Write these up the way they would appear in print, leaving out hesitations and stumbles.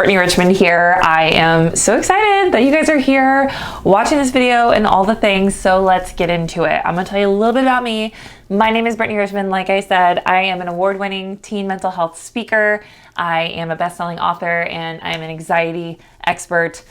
Brittany Richmond here. I am so excited that you guys are here watching this video and all the things, so let's get into it. I'm gonna tell you a little bit about me. My name is Brittany Richmond. Like I said, I am an award-winning teen mental health speaker. I am a best-selling author and I am an anxiety expert.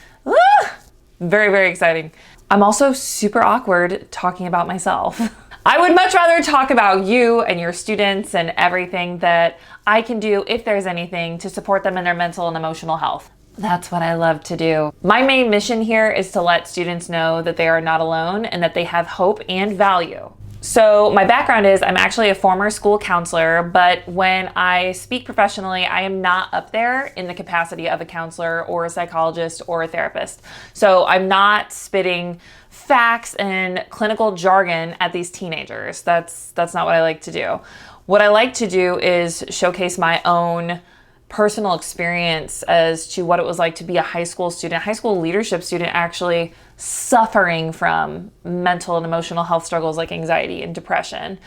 Very, very exciting. I'm also super awkward talking about myself. I would much rather talk about you and your students and everything that I can do, if there's anything, to support them in their mental and emotional health. That's what I love to do. My main mission here is to let students know that they are not alone and that they have hope and value. So my background is I'm actually a former school counselor, but when I speak professionally, I am not up there in the capacity of a counselor or a psychologist or a therapist. So I'm not spitting facts and clinical jargon at these teenagers. That's not what I like to do. What I like to do is showcase my own personal experience as to what it was like to be a high school student, high school leadership student, actually suffering from mental and emotional health struggles like anxiety and depression,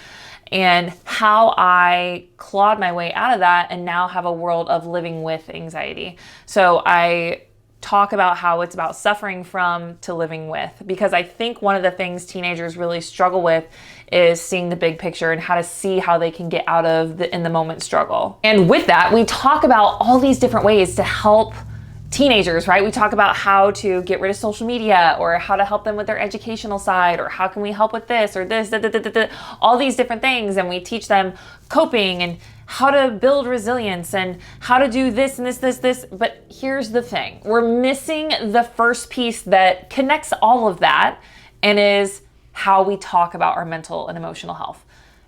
and how I clawed my way out of that and now have a world of living with anxiety. So I talk about how it's about suffering from to living with, because I think one of the things teenagers really struggle with is seeing the big picture and how to see how they can get out of the in the moment struggle. And with that, we talk about all these different ways to help teenagers, right? We talk about how to get rid of social media, or how to help them with their educational side, or how can we help with this or this, all these different things. And we teach them coping and how to build resilience and how to do this and this. But here's the thing. We're missing the first piece that connects all of that, and is how we talk about our mental and emotional health.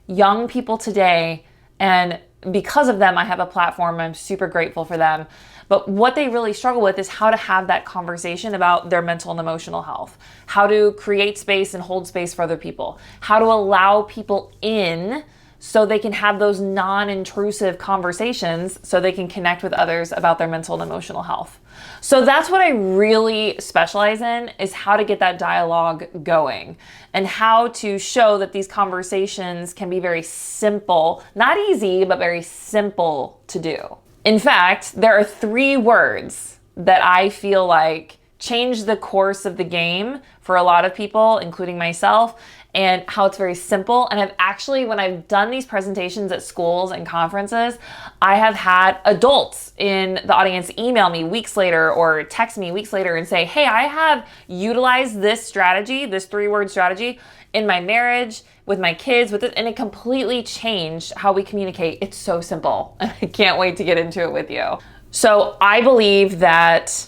Young people today, and because of them, I have a platform. I'm super grateful for them. But what they really struggle with is how to have that conversation about their mental and emotional health, how to create space and hold space for other people, how to allow people in so they can have those non-intrusive conversations so they can connect with others about their mental and emotional health. So that's what I really specialize in, is how to get that dialogue going and how to show that these conversations can be very simple, not easy, but very simple to do. In fact, there are 3 words that I feel like change the course of the game for a lot of people, including myself, and how it's very simple. And I've actually, when I've done these presentations at schools and conferences, I have had adults in the audience email me weeks later or text me weeks later and say, hey, I have utilized this strategy, this 3-word strategy in my marriage, with my kids, with it, and it completely changed how we communicate. It's so simple. I can't wait to get into it with you. So I believe that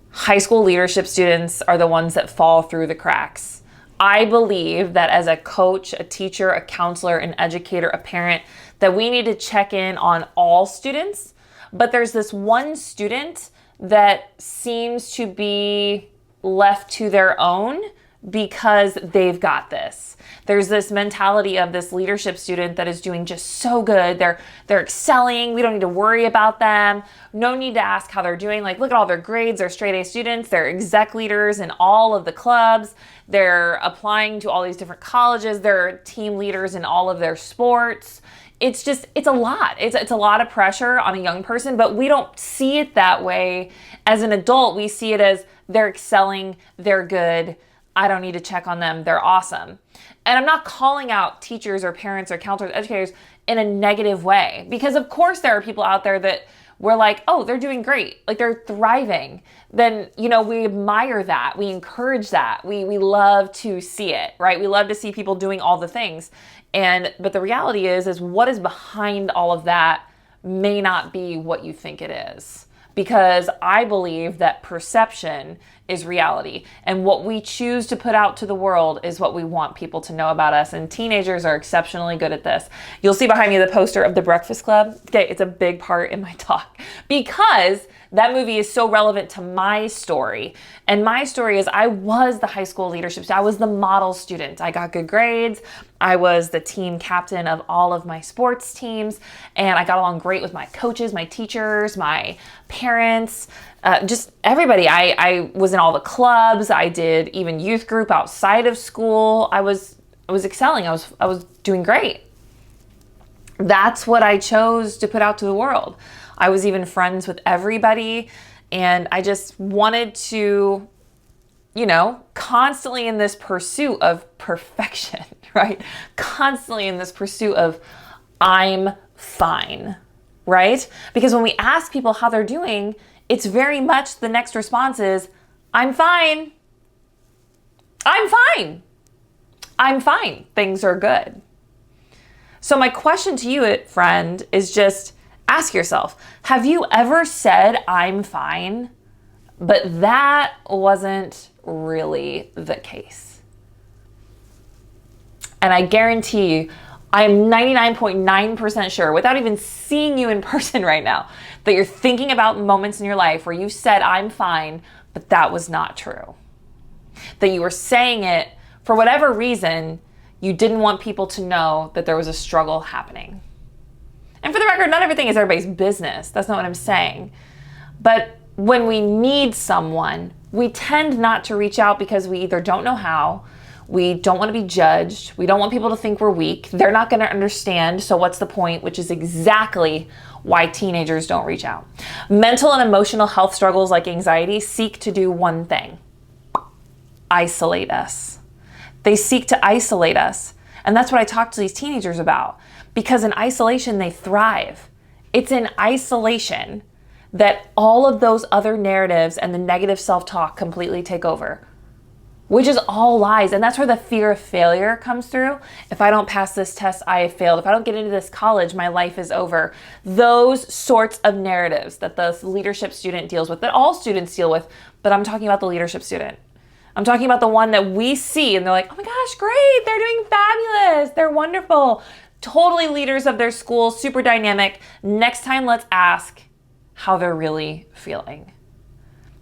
high school leadership students are the ones that fall through the cracks. I believe that as a coach, a teacher, a counselor, an educator, a parent, that we need to check in on all students, but there's this one student that seems to be left to their own because they've got this. There's this mentality of this leadership student that is doing just so good. They're excelling. We don't need to worry about them. No need to ask how they're doing. Like, look at all their grades. They're straight A students. They're exec leaders in all of the clubs. They're applying to all these different colleges. They're team leaders in all of their sports. It's a lot. It's a lot of pressure on a young person, but we don't see it that way. As an adult, we see it as they're excelling, they're good, I don't need to check on them, they're awesome. And I'm not calling out teachers or parents or counselors, educators in a negative way, because of course there are people out there that we're like, oh, they're doing great, like they're thriving. Then, we admire that, we encourage that, we love to see it, right? We love to see people doing all the things. But the reality is what is behind all of that may not be what you think it is. Because I believe that perception is reality, and what we choose to put out to the world is what we want people to know about us, and teenagers are exceptionally good at this. You'll see behind me the poster of The Breakfast Club. Okay, it's a big part in my talk because that movie is so relevant to my story. And my story is I was the high school leadership student. I was the model student. I got good grades. I was the team captain of all of my sports teams, and I got along great with my coaches, my teachers, my parents, just everybody. I was in all the clubs. I did even youth group outside of school. I was excelling. I was doing great. That's what I chose to put out to the world. I was even friends with everybody. And I just wanted to, constantly in this pursuit of perfection, right? Constantly in this pursuit of I'm fine, right? Because when we ask people how they're doing, it's very much the next response is, I'm fine. I'm fine. I'm fine. Things are good. So my question to you, friend, is just ask yourself, have you ever said I'm fine, but that wasn't really the case? And I guarantee you, I'm 99.9% sure, without even seeing you in person right now, that you're thinking about moments in your life where you said I'm fine, but that was not true. That you were saying it for whatever reason, you didn't want people to know that there was a struggle happening. And for the record, not everything is everybody's business. That's not what I'm saying. But when we need someone, we tend not to reach out because we either don't know how, we don't want to be judged, we don't want people to think we're weak, they're not going to understand, so what's the point? Which is exactly why teenagers don't reach out. Mental and emotional health struggles like anxiety seek to do one thing: isolate us. They seek to isolate us. And that's what I talk to these teenagers about. Because in isolation, they thrive. It's in isolation that all of those other narratives and the negative self-talk completely take over, which is all lies. And that's where the fear of failure comes through. If I don't pass this test, I have failed. If I don't get into this college, my life is over. Those sorts of narratives that the leadership student deals with, that all students deal with, but I'm talking about the leadership student. I'm talking about the one that we see and they're like, oh my gosh, great, they're doing fabulous, they're wonderful, totally leaders of their school, super dynamic. Next time, let's ask how they're really feeling.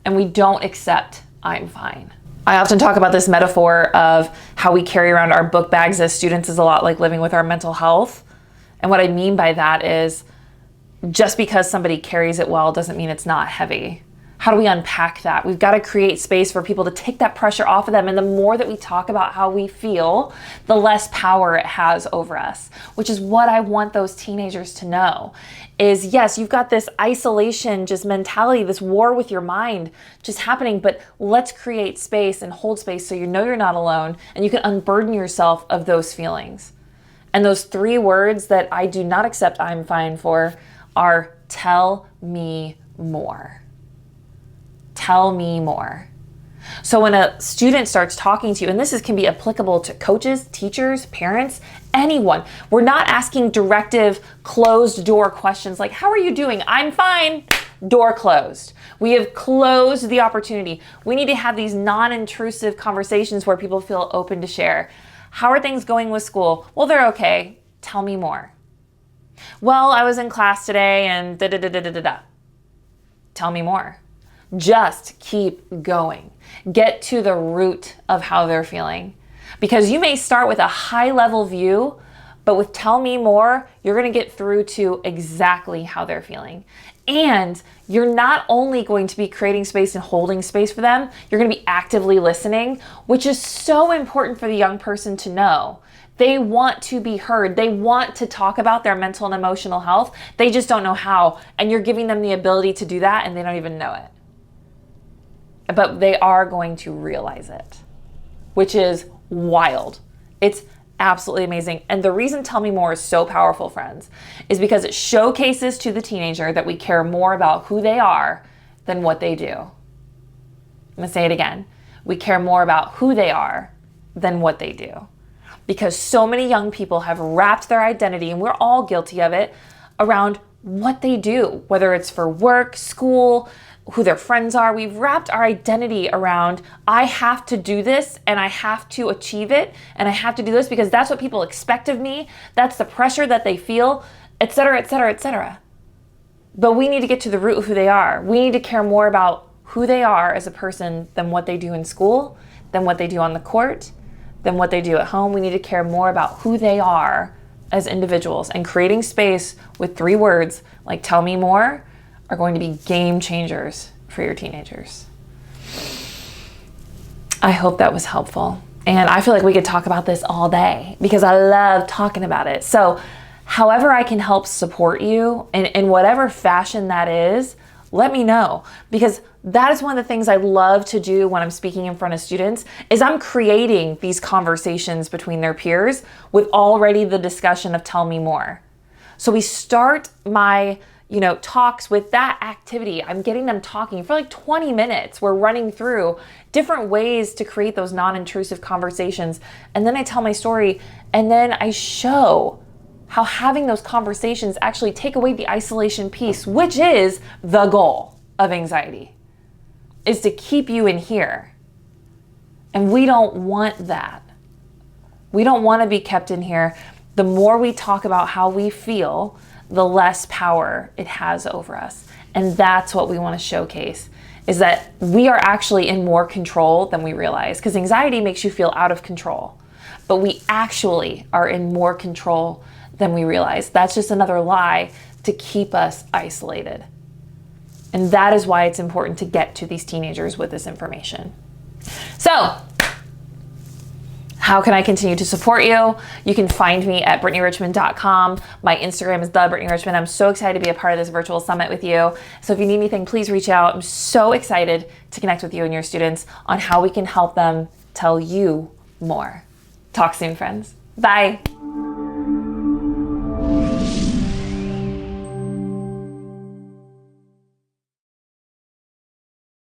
And we don't accept I'm fine. I often talk about this metaphor of how we carry around our book bags as students is a lot like living with our mental health. And what I mean by that is just because somebody carries it well doesn't mean it's not heavy. How do we unpack that? We've got to create space for people to take that pressure off of them. And the more that we talk about how we feel, the less power it has over us, which is what I want those teenagers to know is, yes, you've got this isolation, just mentality, this war with your mind just happening, but let's create space and hold space so you know you're not alone and you can unburden yourself of those feelings. And those 3 words that I do not accept I'm fine for are tell me more. Tell me more. So when a student starts talking to you, and can be applicable to coaches, teachers, parents, anyone, we're not asking directive, closed door questions like, how are you doing? I'm fine. Door closed. We have closed the opportunity. We need to have these non-intrusive conversations where people feel open to share. How are things going with school? Well, they're okay. Tell me more. Well, I was in class today and da-da-da-da-da-da. Tell me more. Just keep going. Get to the root of how they're feeling. Because you may start with a high level view, but with tell me more, you're going to get through to exactly how they're feeling. And you're not only going to be creating space and holding space for them, you're going to be actively listening, which is so important for the young person to know. They want to be heard. They want to talk about their mental and emotional health. They just don't know how. And you're giving them the ability to do that and they don't even know it. But they are going to realize it, which is wild. It's absolutely amazing. And the reason Tell Me More is so powerful, friends, is because it showcases to the teenager that we care more about who they are than what they do. I'm going to say it again. We care more about who they are than what they do. Because so many young people have wrapped their identity, and we're all guilty of it, around what they do, whether it's for work, school, who their friends are. We've wrapped our identity around, I have to do this and I have to achieve it and I have to do this because that's what people expect of me. That's the pressure that they feel, etc., etc., etc. But we need to get to the root of who they are. We need to care more about who they are as a person than what they do in school, than what they do on the court, than what they do at home. We need to care more about who they are as individuals, and creating space with 3 words like tell me more are going to be game changers for your teenagers. I hope that was helpful. And I feel like we could talk about this all day because I love talking about it. So however I can help support you in whatever fashion that is, let me know, because that is one of the things I love to do when I'm speaking in front of students is I'm creating these conversations between their peers with already the discussion of tell me more. So we start my talks with that activity. I'm getting them talking for like 20 minutes. We're running through different ways to create those non-intrusive conversations. And then I tell my story, and then I show how having those conversations actually take away the isolation piece, which is the goal of anxiety, is to keep you in here. And we don't want that. We don't want to be kept in here. The more we talk about how we feel, the less power it has over us. And that's what we want to showcase, is that we are actually in more control than we realize, because anxiety makes you feel out of control, but we actually are in more control than we realize. That's just another lie to keep us isolated. And that is why it's important to get to these teenagers with this information. So, how can I continue to support you? You can find me at BrittanyRichmond.com. My Instagram is @BrittanyRichmond. I'm so excited to be a part of this virtual summit with you. So if you need anything, please reach out. I'm so excited to connect with you and your students on how we can help them tell you more. Talk soon, friends. Bye.